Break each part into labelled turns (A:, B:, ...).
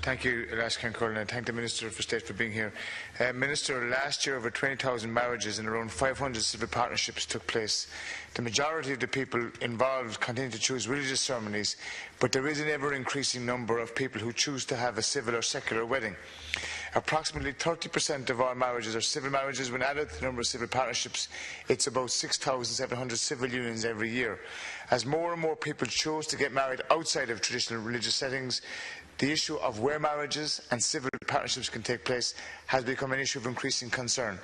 A: Thank you, Lascan Cullen, and thank the Minister for State for being here. Minister, last year over 20,000 marriages and around 500 civil partnerships took place. The majority of the people involved continue to choose religious ceremonies, but there is an ever-increasing number of people who choose to have a civil or secular wedding. Approximately 30% of all marriages are civil marriages. When added to the number of civil partnerships, it's about 6,700 civil unions every year. As more and more people choose to get married outside of traditional religious settings, the issue of where marriages and civil partnerships can take place has become an issue of increasing concern.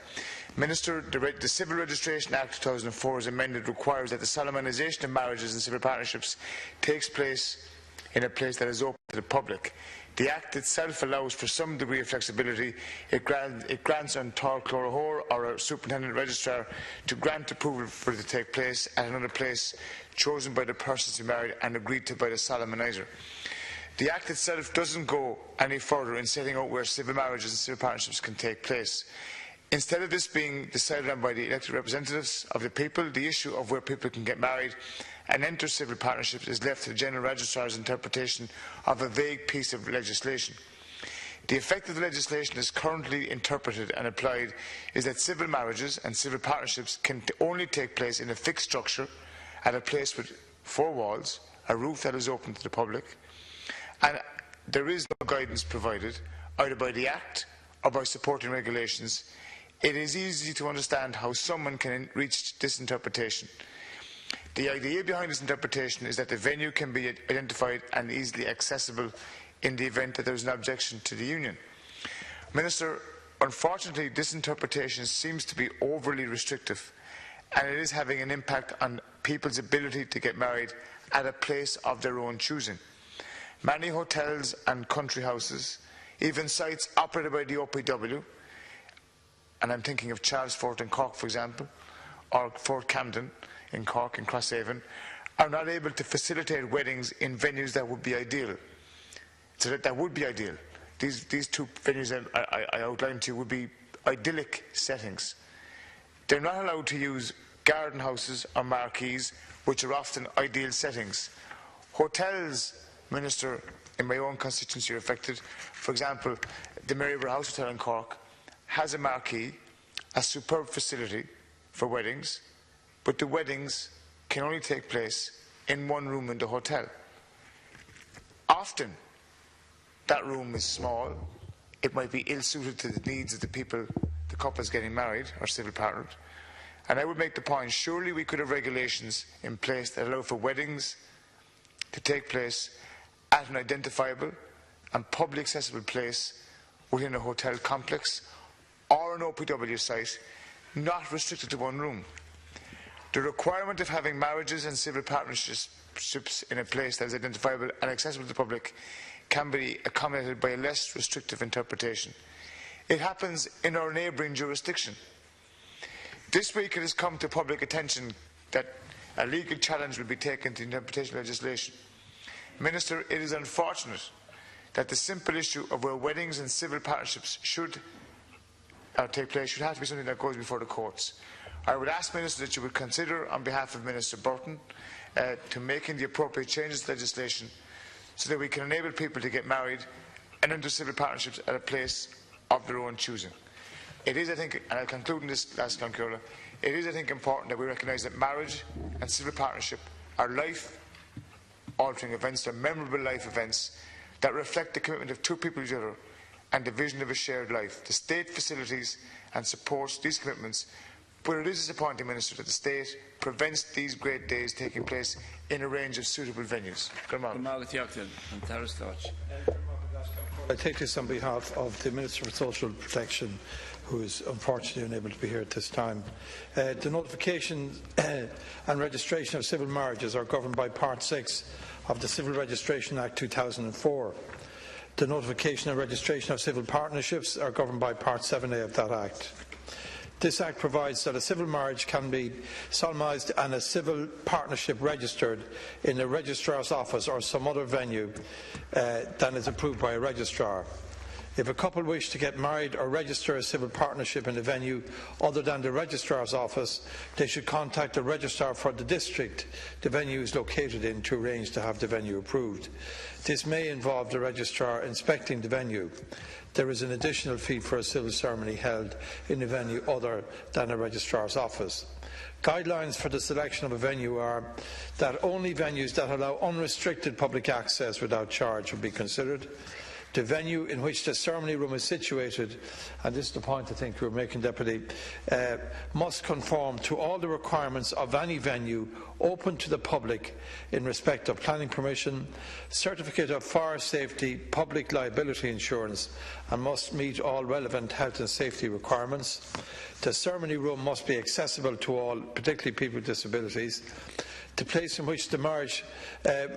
A: Minister, the Civil Registration Act 2004 as amended requires that the solemnisation of marriages and civil partnerships takes place in a place that is open to the public. The Act itself allows for some degree of flexibility. It grants an Táil Clorahór or a superintendent registrar to grant approval for it to take place at another place chosen by the persons to be married and agreed to by the solemnizer. The Act itself doesn't go any further in setting out where civil marriages and civil partnerships can take place. Instead of this being decided on by the elected representatives of the people, the issue of where people can get married and enter civil partnerships is left to the General Registrar's interpretation of a vague piece of legislation. The effect of the legislation as currently interpreted and applied is that civil marriages and civil partnerships can only take place in a fixed structure at a place with four walls, a roof that is open to the public, and there is no guidance provided either by the Act or by supporting regulations. It is easy to understand how someone can reach this interpretation. The idea behind this interpretation is that the venue can be identified and easily accessible in the event that there is an objection to the union. Minister, unfortunately, this interpretation seems to be overly restrictive, and it is having an impact on people's ability to get married at a place of their own choosing. Many hotels and country houses, even sites operated by the OPW, and I'm thinking of Charles Fort in Cork, for example, or Fort Camden in Cork and Crosshaven, are not able to facilitate weddings in venues that would be ideal. So that would be ideal. These two venues I outlined to you would be idyllic settings. They're not allowed to use garden houses or marquees, which are often ideal settings. Hotels, Minister, in my own constituency are affected. For example, the Maryborough House Hotel in Cork has a marquee, a superb facility for weddings, but the weddings can only take place in one room in the hotel. Often, that room is small. It might be ill-suited to the needs of the people, the couples getting married or civil partnered. And I would make the point, surely we could have regulations in place that allow for weddings to take place at an identifiable and publicly accessible place within a hotel complex or an OPW site, not restricted to one room. The requirement of having marriages and civil partnerships in a place that is identifiable and accessible to the public can be accommodated by a less restrictive interpretation. It happens in our neighbouring jurisdiction. This week it has come to public attention that a legal challenge will be taken to the interpretation of legislation. Minister, it is unfortunate that the simple issue of where weddings and civil partnerships should take place should have to be something that goes before the courts. I would ask, Minister, that you would consider, on behalf of Minister Burton, to making the appropriate changes to legislation so that we can enable people to get married and enter civil partnerships at a place of their own choosing. It is, I think, and I'll conclude in this last concurrence, it is, I think, important that we recognise that marriage and civil partnership are life-altering events, they're memorable life events that reflect the commitment of two people to each other and the vision of a shared life. The state facilities and supports these commitments, but it is disappointing, Minister, that the state prevents these great days taking place in a range of suitable venues.
B: I take this on behalf of the Minister for Social Protection, who is unfortunately unable to be here at this time. The notification and registration of civil marriages are governed by Part 6 of the Civil Registration Act 2004. The notification and registration of civil partnerships are governed by Part 7A of that Act. This Act provides that a civil marriage can be solemnised and a civil partnership registered in a registrar's office or some other venue than is approved by a registrar. If a couple wish to get married or register a civil partnership in a venue other than the registrar's office, they should contact the registrar for the district the venue is located in to arrange to have the venue approved. This may involve the registrar inspecting the venue. There is an additional fee for a civil ceremony held in a venue other than a registrar's office. Guidelines for the selection of a venue are that only venues that allow unrestricted public access without charge will be considered. The venue in which the ceremony room is situated, and this is the point I think you were making, Deputy, must conform to all the requirements of any venue open to the public in respect of planning permission, certificate of fire safety, public liability insurance, and must meet all relevant health and safety requirements. The ceremony room must be accessible to all, particularly people with disabilities. The place in which the marriage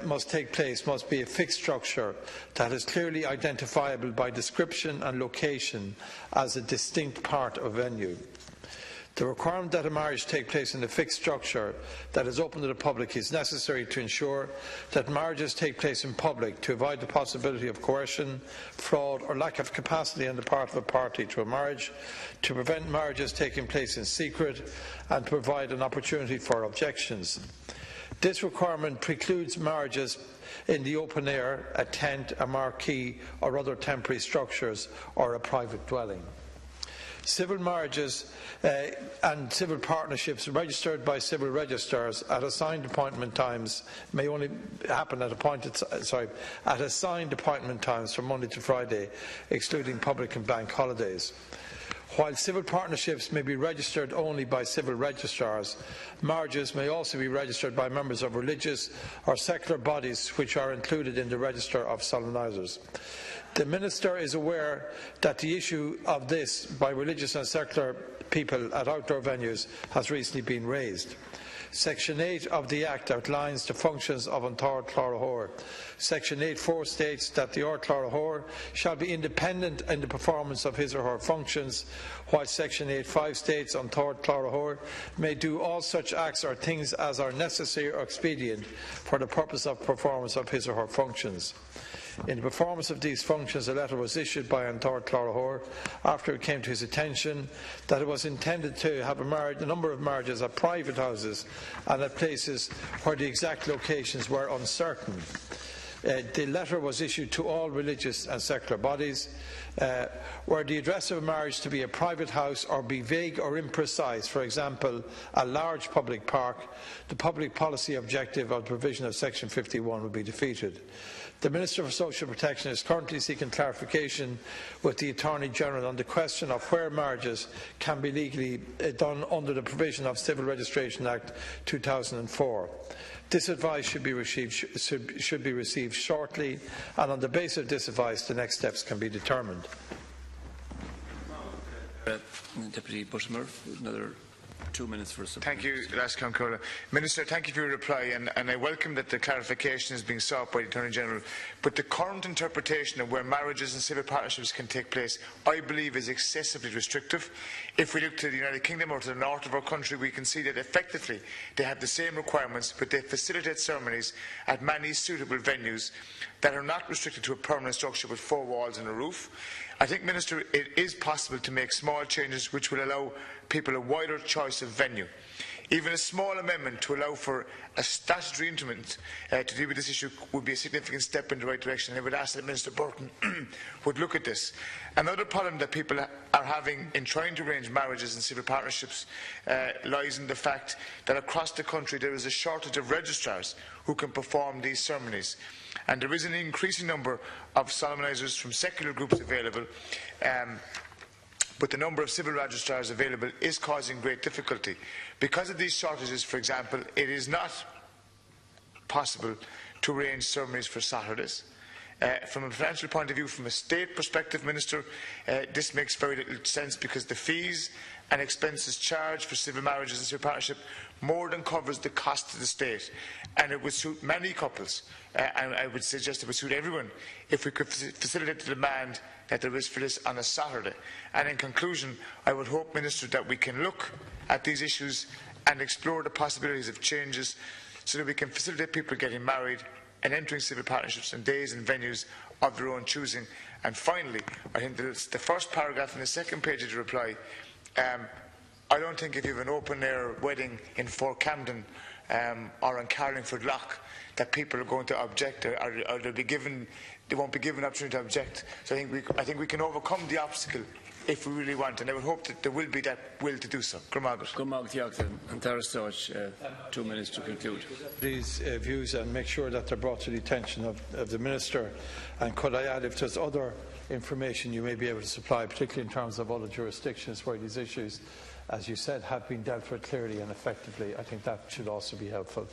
B: must take place must be a fixed structure that is clearly identifiable by description and location as a distinct part of a venue. The requirement that a marriage take place in a fixed structure that is open to the public is necessary to ensure that marriages take place in public to avoid the possibility of coercion, fraud or lack of capacity on the part of a party to a marriage, to prevent marriages taking place in secret and to provide an opportunity for objections. This requirement precludes marriages in the open air, a tent, a marquee or other temporary structures or a private dwelling. Civil marriages and civil partnerships registered by civil registrars at assigned appointment times may only happen at assigned appointment times from Monday to Friday, excluding public and bank holidays. While civil partnerships may be registered only by civil registrars, marriages may also be registered by members of religious or secular bodies which are included in the register of solemnisers. The Minister is aware that the issue of this by religious and secular people at outdoor venues has recently been raised. Section 8 of the Act outlines the functions of an Táil Cláraitheoir. Section 8.4 states that the Táil Cláraitheoir shall be independent in the performance of his or her functions, while Section 8.5 states an Táil Cláraitheoir may do all such acts or things as are necessary or expedient for the purpose of performance of his or her functions. In the performance of these functions, a letter was issued by an Táil Cláraitheoir after it came to his attention that it was intended to have a number of marriages at private houses and at places where the exact locations were uncertain. The letter was issued to all religious and secular bodies. Were the address of a marriage to be a private house or be vague or imprecise, for example, a large public park, the public policy objective of the provision of Section 51 would be defeated. The Minister for Social Protection is currently seeking clarification with the Attorney-General on the question of where marriages can be legally done under the provision of Civil Registration Act 2004. This advice should be received shortly, and on the basis of this advice, the next steps can be determined.
C: Deputy Buttimer, another 2 minutes for support.
A: Thank you, Lascon. Minister, thank you for your reply, and I welcome that the clarification is being sought by the Attorney-General. But the current interpretation of where marriages and civil partnerships can take place, I believe, is excessively restrictive. If we look to the United Kingdom or to the north of our country, we can see that effectively they have the same requirements, but they facilitate ceremonies at many suitable venues that are not restricted to a permanent structure with 4 walls and a roof. I think, Minister, it is possible to make small changes which will allow people a wider choice of venue. Even a small amendment to allow for a statutory instrument to deal with this issue would be a significant step in the right direction. I would ask that Minister Burton would look at this. Another problem that people are having in trying to arrange marriages and civil partnerships lies in the fact that across the country there is a shortage of registrars who can perform these ceremonies. And there is an increasing number of solemnisers from secular groups available, but the number of civil registrars available is causing great difficulty. Because of these shortages, for example, it is not possible to arrange ceremonies for Saturdays. From a financial point of view, from a state perspective, Minister, this makes very little sense because the fees and expenses charged for civil marriages and civil partnership more than covers the cost to the state, and it would suit many couples, and I would suggest it would suit everyone if we could facilitate the demand that there is for this on a Saturday. And in conclusion, I would hope, Minister, that we can look at these issues and explore the possibilities of changes so that we can facilitate people getting married and entering civil partnerships on days and venues of their own choosing. And finally, I think the first paragraph and the second page of the reply, I don't think if you have an open-air wedding in Fort Camden or in Carlingford Lough that people are going to object, or they won't be given an opportunity to object. So I think we can overcome the obstacle if we really want, and I would hope that there will be that will to do so.
C: And 2 minutes to conclude.
B: These views and make sure that they're brought to the attention of the Minister. And could I add, if there's other information you may be able to supply, particularly in terms of other jurisdictions where these issues, as you said, have been dealt with clearly and effectively, I think that should also be helpful.